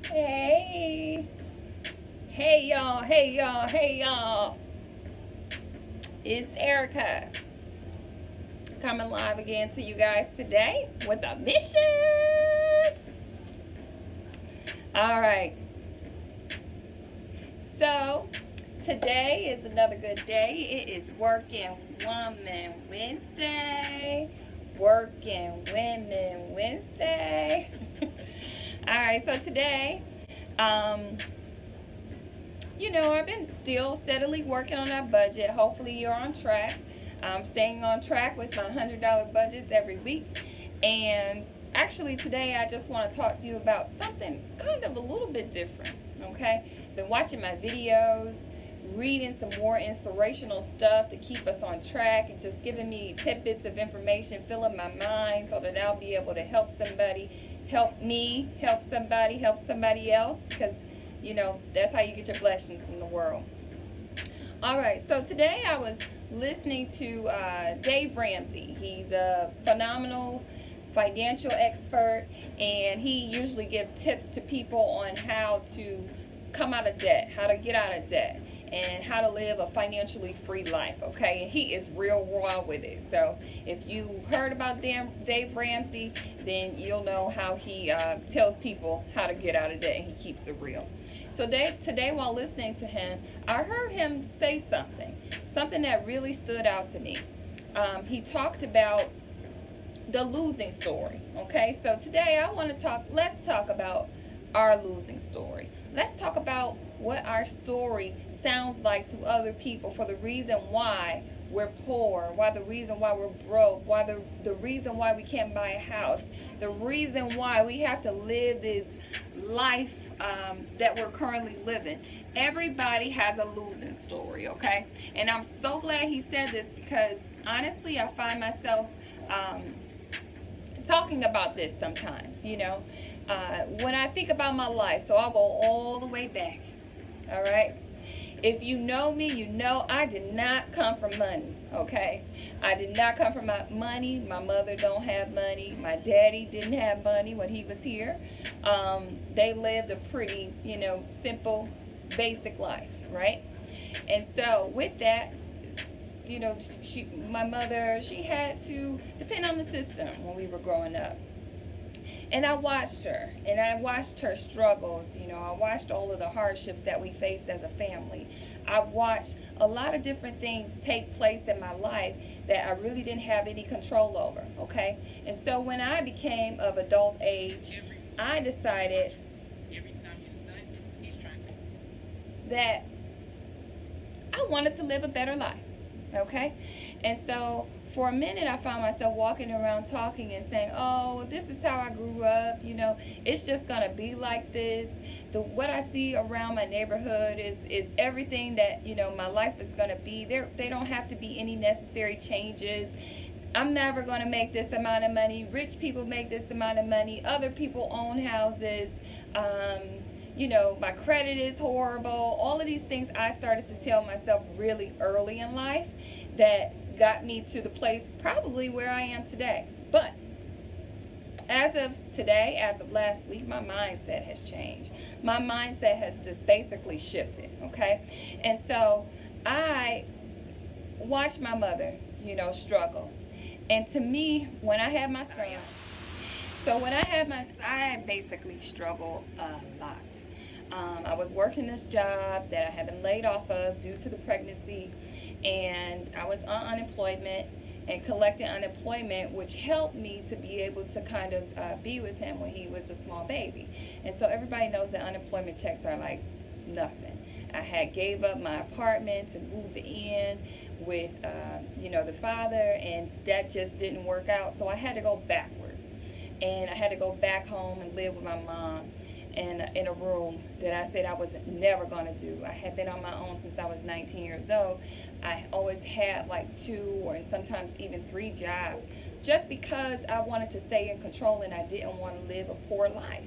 Hey. Hey y'all, hey y'all, hey y'all. It's Erica coming live again to you guys today with a mission. All right. So, today is another good day. It is Working Woman Wednesday. Working Women Wednesday. All right, so today, I've been still steadily working on that budget. Hopefully you're on track. I'm staying on track with my $100 budgets every week. And actually today I just want to talk to you about something kind of a little bit different, okay? Been watching my videos, reading some more inspirational stuff to keep us on track and just giving me tidbits of information, filling my mind so that I'll be able to help somebody, help me, help somebody else, because that's how you get your blessings in the world. All right, so today I was listening to Dave Ramsey. He's a phenomenal financial expert, and he usually gives tips to people on how to come out of debt, how to get out of debt, and how to live a financially free life, okay? And he is real raw with it. So if you heard about Dave Ramsey, then you'll know how he tells people how to get out of debt, and he keeps it real. So today while listening to him, I heard him say something that really stood out to me. He talked about the losing story, okay? So today let's talk about our losing story. Let's talk about what our story sounds like to other people for the reason why we're poor, the reason why we're broke, the reason why we can't buy a house, the reason why we have to live this life that we're currently living. Everybody has a losing story, okay? And I'm so glad he said this, because honestly I find myself talking about this sometimes, when I think about my life. So I'll go all the way back, all right? If you know me, you know I did not come from money, okay? I did not come from money. My mother don't have money. My daddy didn't have money when he was here. They lived a pretty, simple, basic life, right? And so with that, my mother, she had to depend on the system when we were growing up. And I watched her, and I watched her struggles. I watched all of the hardships that we faced as a family. I watched a lot of different things take place in my life that I really didn't have any control over, okay? And so when I became of adult age, I decided that I wanted to live a better life, okay? And so for a minute, I found myself walking around talking and saying, oh, this is how I grew up, it's just going to be like this. What I see around my neighborhood is everything that, my life is going to be. They don't have to be any necessary changes. I'm never going to make this amount of money. Rich people make this amount of money. Other people own houses. My credit is horrible. All of these things I started to tell myself really early in life that got me to the place probably where I am today. But as of today, as of last week, my mindset has changed. My mindset has just basically shifted, okay? And so I watched my mother, struggle. And to me, when I had my son, I basically struggled a lot. I was working this job that I had been laid off of due to the pregnancy, and I was on unemployment and collecting unemployment, which helped me to be able to kind of be with him when he was a small baby. And so everybody knows that unemployment checks are like nothing. I had gave up my apartment to move in with the father, and that just didn't work out. So I had to go backwards, and I had to go back home and live with my mom in a room that I said I was never going to do. I had been on my own since I was 19 years old. I always had like 2 or sometimes even 3 jobs, just because I wanted to stay in control and I didn't want to live a poor life.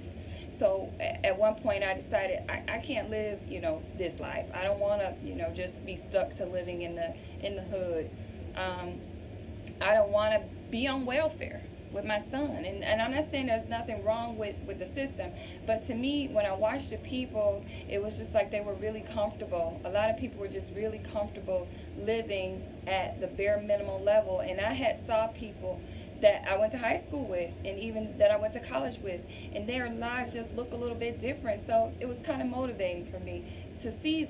So at one point I decided I can't live, this life. I don't want to, just be stuck to living in the hood. I don't want to be on welfare. with my son. And I'm not saying there's nothing wrong with the system, but to me, when I watched the people, it was just like they were really comfortable. A lot of people were just really comfortable living at the bare minimum level. And I had saw people that I went to high school with, and even that I went to college with, and their lives just look a little bit different. So it was kind of motivating for me to see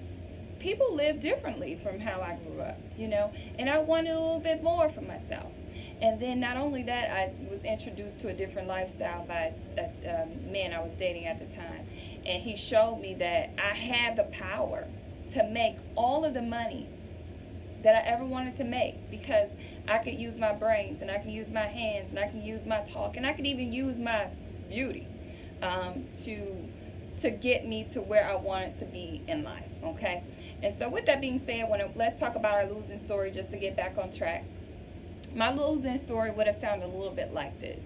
people live differently from how I grew up, you know, and I wanted a little bit more for myself. And then not only that, I was introduced to a different lifestyle by a man I was dating at the time, and he showed me that I had the power to make all of the money that I ever wanted to make, because I could use my brains, and I can use my hands, and I can use my talk, and I could even use my beauty to get me to where I wanted to be in life. Okay, and so with that being said, let's talk about our losing story, just to get back on track. My losing story would have sounded a little bit like this.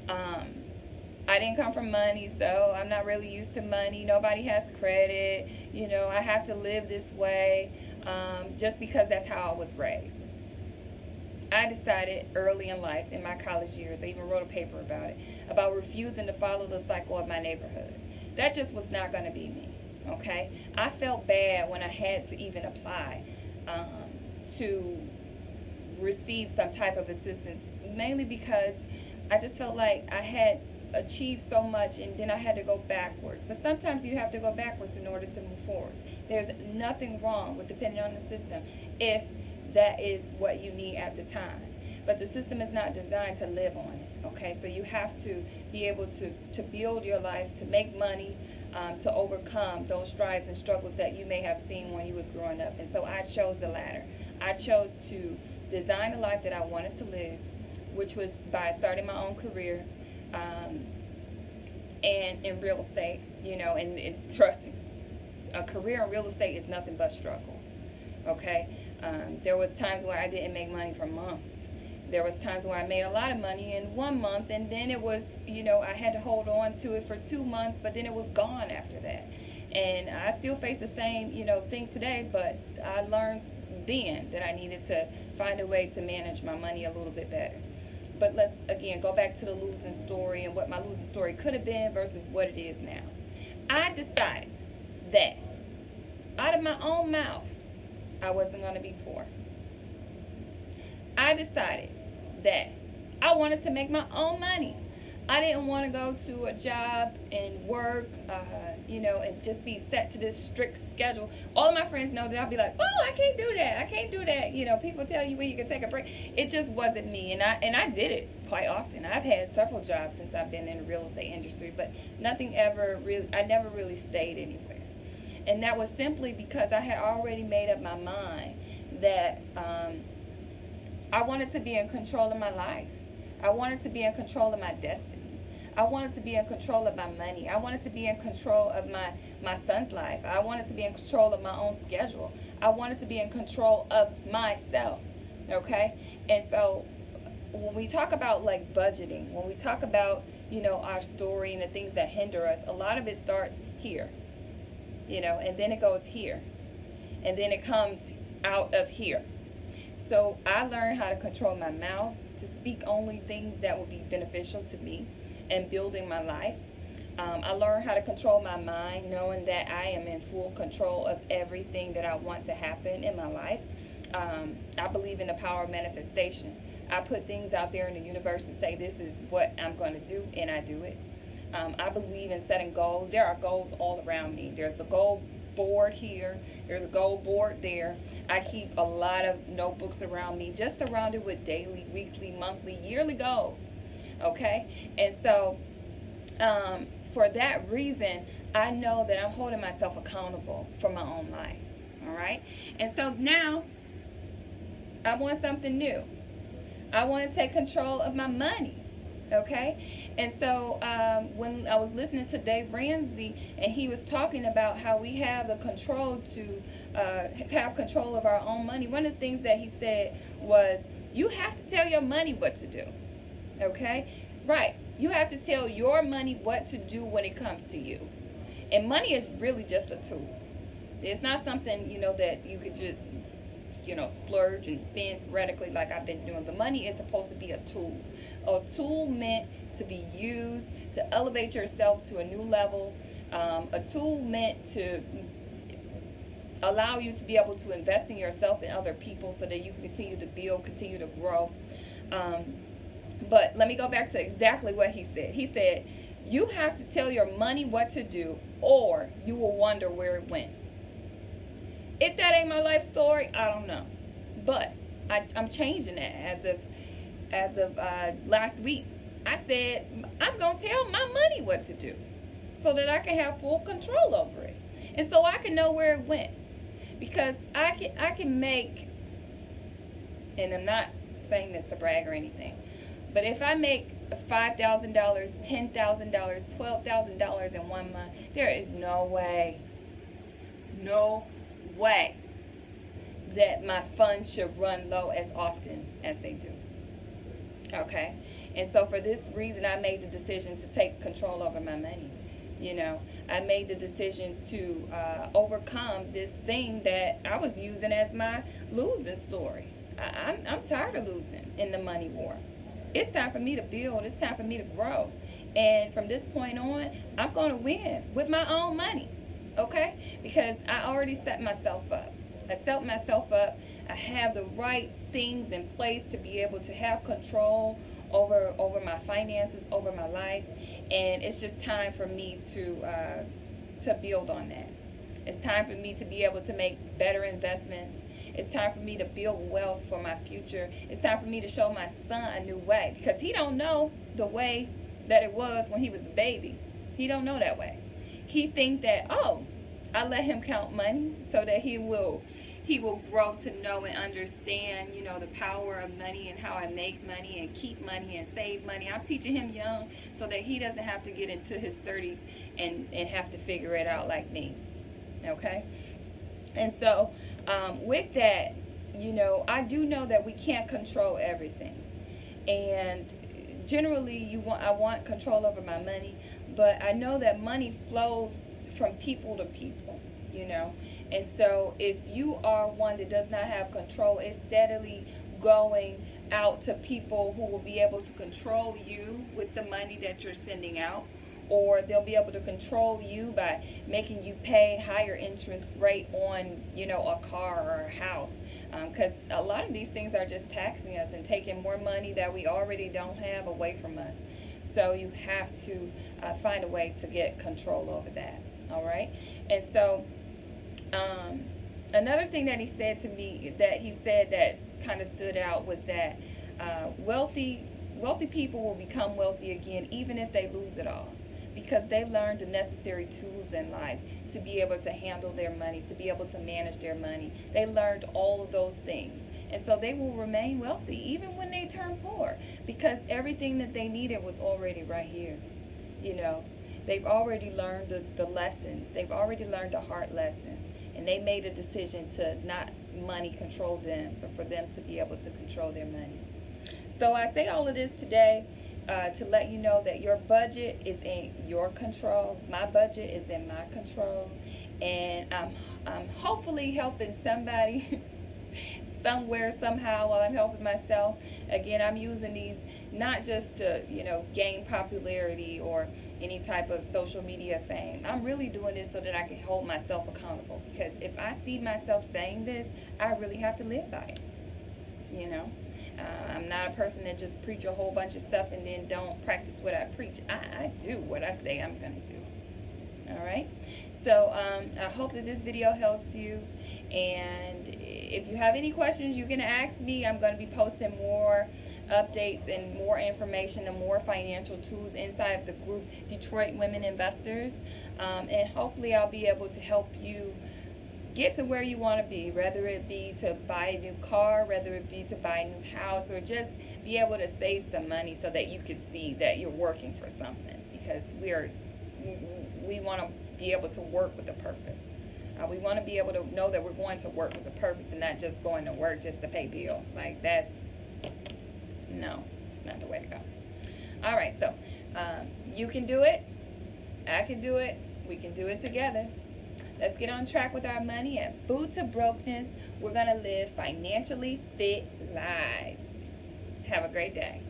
I didn't come from money, so I'm not really used to money. Nobody has credit. You know, I have to live this way just because that's how I was raised. I decided early in life, in my college years, I even wrote a paper about it, about refusing to follow the cycle of my neighborhood. That just was not going to be me, okay? I felt bad when I had to even apply to receive some type of assistance, mainly because I just felt like I had achieved so much and then I had to go backwards. But sometimes you have to go backwards in order to move forward. There's nothing wrong with depending on the system if that is what you need at the time. But the system is not designed to live on it, okay? So you have to be able to build your life, to make money, to overcome those strides and struggles that you may have seen when you was growing up. And so I chose the latter. I chose to design the life that I wanted to live, which was by starting my own career and in real estate, you know, and trust me, a career in real estate is nothing but struggles, okay? There was times where I didn't make money for months. There was times where I made a lot of money in 1 month, and then it was, you know, I had to hold on to it for 2 months, but then it was gone after that. And I still face the same, you know, thing today, but I learned then that I needed to find a way to manage my money a little bit better. But let's, again, go back to the losing story and what my losing story could have been versus what it is now. I decided that out of my own mouth, I wasn't going to be poor. I decided that I wanted to make my own money. I didn't want to go to a job and work, you know, and just be set to this strict schedule. All of my friends know that I'll be like, oh, I can't do that. I can't do that. You know, people tell you when you can take a break. It just wasn't me, and I did it quite often. I've had several jobs since I've been in the real estate industry, but nothing ever really, I never really stayed anywhere. And that was simply because I had already made up my mind that I wanted to be in control of my life. I wanted to be in control of my destiny. I wanted to be in control of my money. I wanted to be in control of my son's life. I wanted to be in control of my own schedule. I wanted to be in control of myself, okay? And so when we talk about like budgeting, when we talk about, you know, our story and the things that hinder us, a lot of it starts here, you know, and then it goes here, and then it comes out of here. So I learned how to control my mouth, to speak only things that will be beneficial to me and building my life. I learned how to control my mind, knowing that I am in full control of everything that I want to happen in my life. I believe in the power of manifestation. I put things out there in the universe and say, this is what I'm going to do, and I do it. I believe in setting goals. There are goals all around me. There's a goal board here. There's a goal board there. I keep a lot of notebooks around me, just surrounded with daily, weekly, monthly, yearly goals. Okay? And so for that reason, I know that I'm holding myself accountable for my own life. All right? And so now I want something new. I want to take control of my money. Okay? And so when I was listening to Dave Ramsey, and he was talking about how we have the control to have control of our own money, one of the things that he said was, you have to tell your money what to do. Okay? Right. You have to tell your money what to do when it comes to you. And money is really just a tool. It's not something, you know, that you could just splurge and spend sporadically like I've been doing. The money is supposed to be a tool meant to be used to elevate yourself to a new level, a tool meant to allow you to be able to invest in yourself and other people so that you can continue to build, continue to grow. But let me go back to exactly what he said. He said, you have to tell your money what to do, or you will wonder where it went. If that ain't my life story, I don't know. But I'm changing that as of last week. I said, I'm going to tell my money what to do so that I can have full control over it. And so I can know where it went. Because I can make, and I'm not saying this to brag or anything, but if I make $5,000, $10,000, $12,000 in 1 month, there is no way that my funds should run low as often as they do. Okay? And so for this reason, I made the decision to take control over my money. I made the decision to overcome this thing that I was using as my losing story. I'm tired of losing in the money war. It's time for me to build. It's time for me to grow. And from this point on, I'm going to win with my own money. Okay? Because I already set myself up. I set myself up. I have the right things in place to be able to have control over my finances, over my life, and it's just time for me to build on that. It's time for me to be able to make better investments. It's time for me to build wealth for my future. It's time for me to show my son a new way, because he don't know the way that it was when he was a baby. He don't know that way. He think that, oh, I let him count money so that he will grow to know and understand, the power of money and how I make money and keep money and save money. I'm teaching him young so that he doesn't have to get into his 30s and have to figure it out like me. Okay? And so with that, I do know that we can't control everything. And generally, I want control over my money, but I know that money flows from people to people, And so if you are one that does not have control, it's steadily going out to people who will be able to control you with the money that you're sending out, or they'll be able to control you by making you pay higher interest rate on, a car or a house. Because a lot of these things are just taxing us and taking more money that we already don't have away from us. So you have to find a way to get control over that. All right? And so another thing that he said to me, that kind of stood out, was that wealthy people will become wealthy again even if they lose it all, because they learned the necessary tools in life to be able to handle their money, to be able to manage their money. They learned all of those things. And so they will remain wealthy even when they turn poor, because everything that they needed was already right here. They've already learned the lessons. They've already learned the hard lessons. And they made a decision to not money control them, but for them to be able to control their money. So I say all of this today to let you know that your budget is in your control. My budget is in my control. And I'm hopefully helping somebody somewhere, somehow, while I'm helping myself. Again, I'm using these not just to, gain popularity or any type of social media fame. I'm really doing this so that I can hold myself accountable, because if I see myself saying this, I really have to live by it. I'm not a person that just preach a whole bunch of stuff and then don't practice what I preach. I do what I say I'm going to do. All right? So I hope that this video helps you. And if you have any questions, you can ask me. I'm going to be posting more updates and more information and more financial tools inside of the group Detroit Women Investors. And hopefully I'll be able to help you get to where you want to be, whether it be to buy a new car, whether it be to buy a new house, or just be able to save some money so that you can see that you're working for something, because we want to be able to work with a purpose. We want to be able to know that we're going to work with a purpose and not just going to work just to pay bills. Like, that's not the way to go. All right, so you can do it. I can do it. We can do it together. Let's get on track with our money and Food to Brokenness. We're going to live financially fit lives. Have a great day.